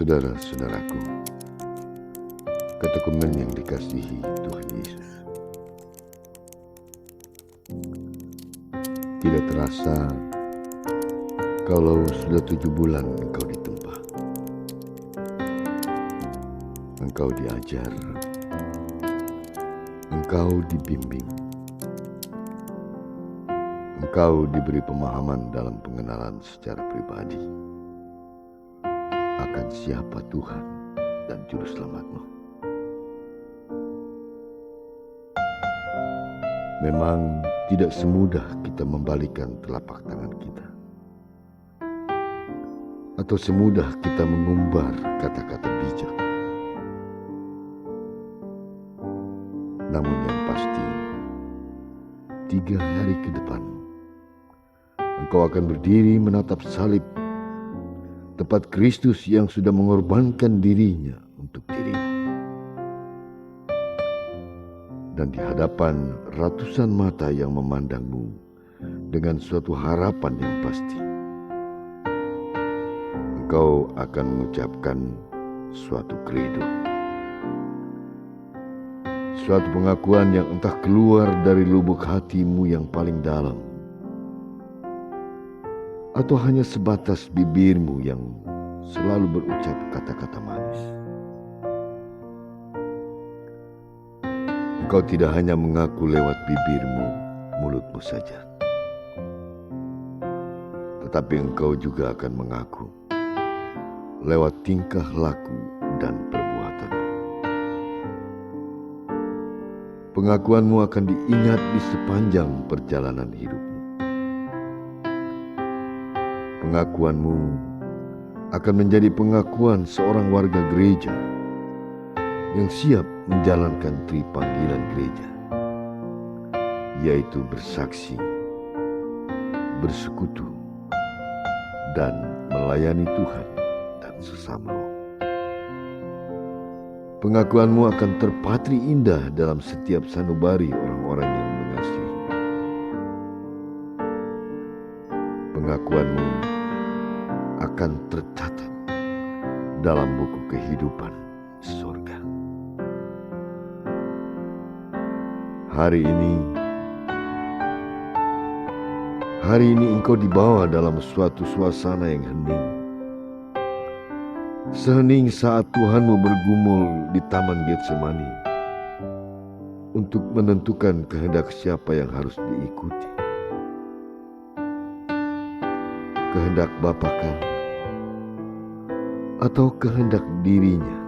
Saudara-saudaraku, ketekumen yang dikasihi Tuhan Yesus, tidak terasa kalau sudah 7 bulan engkau ditempa. Engkau diajar, engkau dibimbing, engkau diberi pemahaman dalam pengenalan secara pribadi akan siapa Tuhan dan Juru Selamatmu. Memang tidak semudah kita membalikan telapak tangan kita, atau semudah kita mengumbar kata-kata bijak. Namun yang pasti, 3 hari ke depan, engkau akan berdiri menatap salib, tepat Kristus yang sudah mengorbankan dirinya untuk dirimu. Dan di hadapan ratusan mata yang memandangmu dengan suatu harapan yang pasti, engkau akan mengucapkan suatu credo, suatu pengakuan yang entah keluar dari lubuk hatimu yang paling dalam, atau hanya sebatas bibirmu yang selalu berucap kata-kata manis. Engkau tidak hanya mengaku lewat bibirmu, mulutmu saja, tetapi engkau juga akan mengaku lewat tingkah laku dan perbuatanmu. Pengakuanmu akan diingat di sepanjang perjalanan hidupmu. Pengakuanmu akan menjadi pengakuan seorang warga gereja yang siap menjalankan tri panggilan gereja, yaitu bersaksi, bersekutu, dan melayani Tuhan dan sesamamu. Pengakuanmu akan terpatri indah dalam setiap sanubari orang-orang yang mengasihi. Pengakuanmu akan tercatat dalam buku kehidupan surga. Hari ini engkau dibawa dalam suatu suasana yang hening. Sehening saat Tuhanmu bergumul di Taman Getsemani untuk menentukan kehendak siapa yang harus diikuti. Kehendak Bapakah atau kehendak dirinya?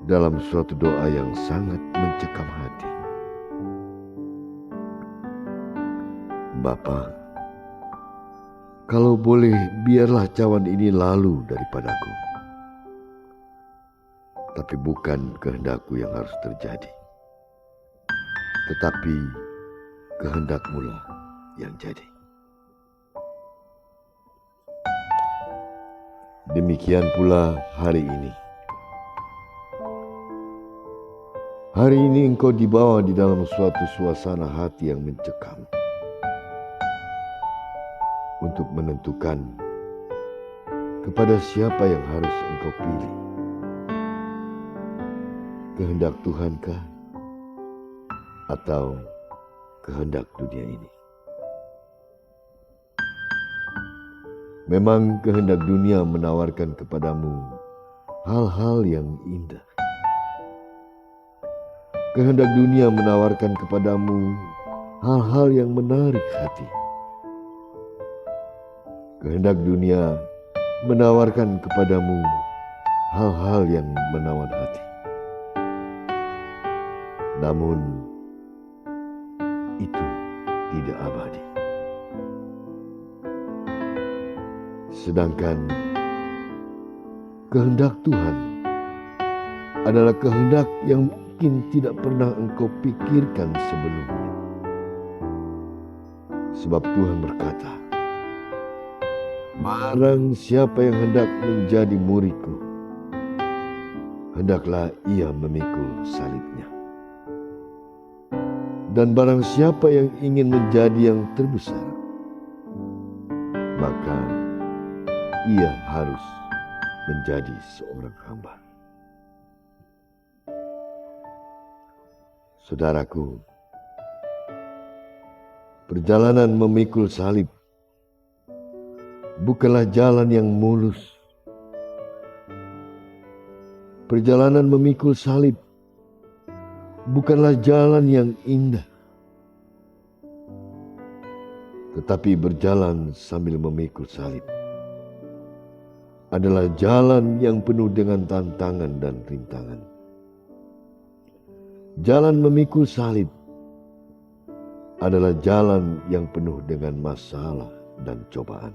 Dalam suatu doa yang sangat mencekam hati. Bapa, kalau boleh biarlah cawan ini lalu daripadaku. Tapi bukan kehendakku yang harus terjadi, tetapi kehendak-Mu lah yang jadi. Demikian pula hari ini. Hari ini engkau dibawa di dalam suatu suasana hati yang mencekam untuk menentukan kepada siapa yang harus engkau pilih. Kehendak Tuhankah atau kehendak dunia ini? Memang kehendak dunia menawarkan kepadamu hal-hal yang indah. Kehendak dunia menawarkan kepadamu hal-hal yang menarik hati. Kehendak dunia menawarkan kepadamu hal-hal yang menawan hati. Namun, itu tidak abadi. Sedangkan kehendak Tuhan adalah kehendak yang mungkin tidak pernah engkau pikirkan sebelumnya. Sebab Tuhan berkata, barang siapa yang hendak menjadi muridku, hendaklah ia memikul salibnya. Dan barang siapa yang ingin menjadi yang terbesar, maka ia harus menjadi seorang hamba. Saudaraku, perjalanan memikul salib bukanlah jalan yang mulus. Perjalanan memikul salib bukanlah jalan yang indah. Tetapi berjalan sambil memikul salib adalah jalan yang penuh dengan tantangan dan rintangan. Jalan memikul salib adalah jalan yang penuh dengan masalah dan cobaan.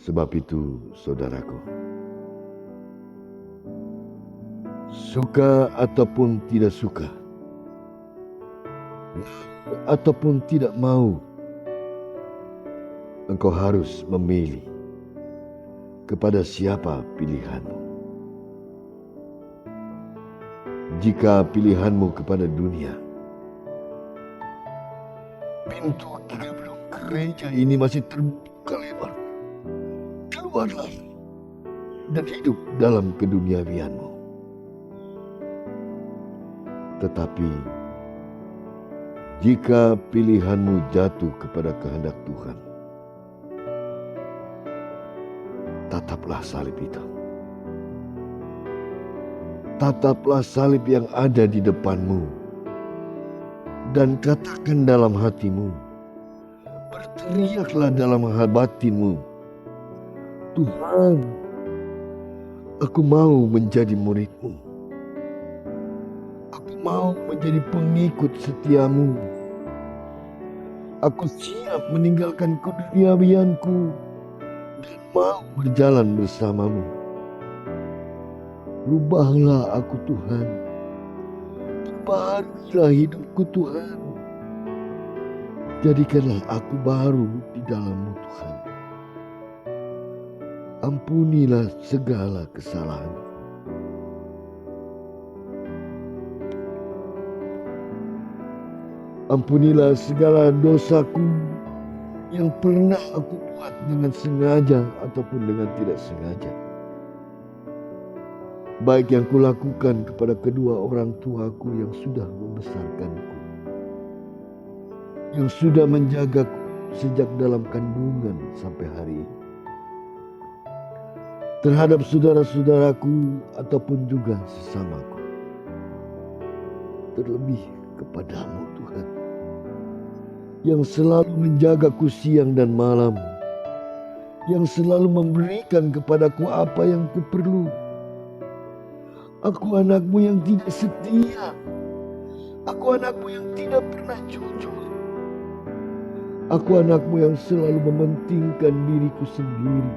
Sebab itu, saudaraku, suka ataupun tidak suka, ataupun tidak mau, engkau harus memilih kepada siapa pilihanmu. Jika pilihanmu kepada dunia, pintu 30 gereja ini masih terbuka lebar. Keluarlah dan hidup dalam keduniawianmu. Tetapi jika pilihanmu jatuh kepada kehendak Tuhan, tataplah salib itu. Tataplah salib yang ada di depanmu dan katakan dalam hatimu, berteriaklah dalam batinmu, Tuhan, aku mau menjadi murid-Mu. Aku mau menjadi pengikut setiamu. Aku siap meninggalkan keduniawianku dan mau berjalan bersamamu. Rubahlah aku Tuhan, perbaharilah hidupku Tuhan. Jadikanlah aku baru di dalam-Mu Tuhan. Ampunilah segala kesalahan. Ampunilah segala dosaku yang pernah aku buat dengan sengaja ataupun dengan tidak sengaja. Baik yang kulakukan kepada kedua orang tuaku yang sudah membesarkanku, yang sudah menjagaku sejak dalam kandungan sampai hari ini. Terhadap saudara-saudaraku ataupun juga sesamaku. Terlebih kepadamu Tuhan, yang selalu menjagaku siang dan malam, yang selalu memberikan kepadaku apa yang kuperlu. Aku anakmu yang tidak setia. Aku anakmu yang tidak pernah jujur. Aku anakmu yang selalu mementingkan diriku sendiri.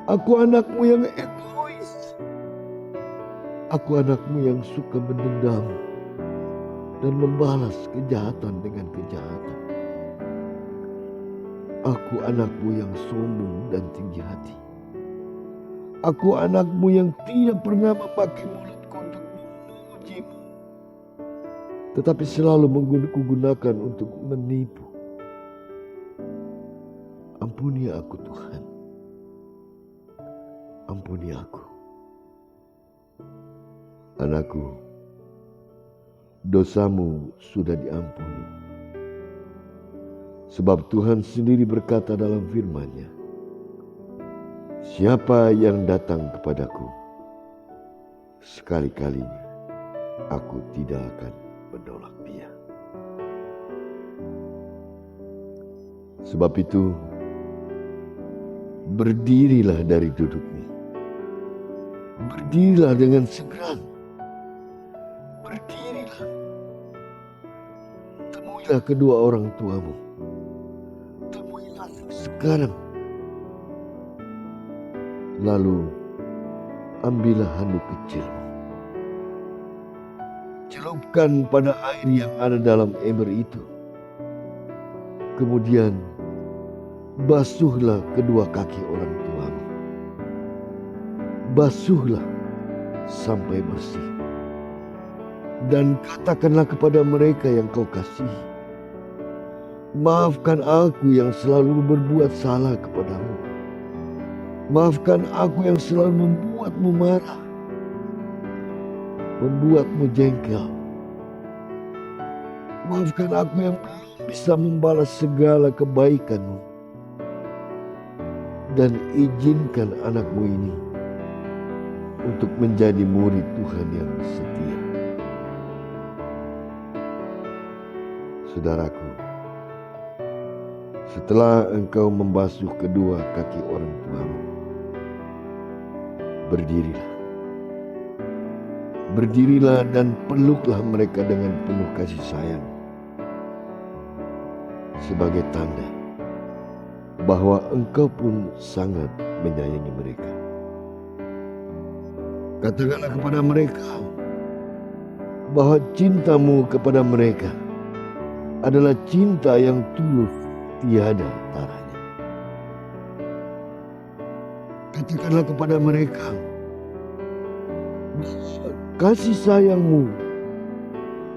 Aku anakmu yang egois. Aku anakmu yang suka mendendam dan membalas kejahatan dengan kejahatan. Aku anakmu yang sombong dan tinggi hati. Aku anakmu yang tidak pernah memakai mulutku untuk memujimu, tetapi selalu kugunakan untuk menipu. Ampuni aku Tuhan. Ampuni aku. Anakku, dosamu sudah diampuni. Sebab Tuhan sendiri berkata dalam firman-Nya, siapa yang datang kepadaku, sekali-kali aku tidak akan menolak dia. Sebab itu, berdirilah dari dudukmu. Berdirilah dengan segera. Berdirilah. Temuilah kedua orang tuamu. Temuilah sekarang. Lalu ambillah handuk kecilmu. Celupkan pada air yang ada dalam ember itu. Kemudian basuhlah kedua kaki orang tuamu. Basuhlah sampai bersih. Dan katakanlah kepada mereka yang kau kasihi, Maafkan aku yang selalu berbuat salah kepadamu. Maafkan aku yang selalu membuatmu marah, membuatmu jengkel. Maafkan aku yang belum bisa membalas segala kebaikanmu. Dan izinkan anakmu ini untuk menjadi murid Tuhan yang setia. Saudaraku, setelah engkau membasuh kedua kaki orang tuamu, berdirilah. Berdirilah dan peluklah mereka dengan penuh kasih sayang. Sebagai tanda bahwa engkau pun sangat menyayangi mereka. Katakanlah kepada mereka bahwa cintamu kepada mereka adalah cinta yang tulus tiada taranya. Katakanlah kepada mereka bahwa kasih sayangmu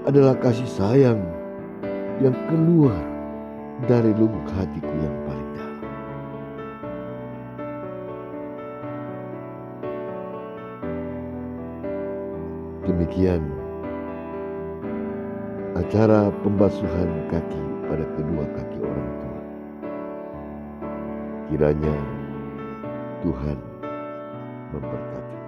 adalah kasih sayang yang keluar dari lubuk hatiku yang paling dalam. Demikian acara pembasuhan kaki pada kedua kaki orang tua. Kiranya Tuhan memberkati.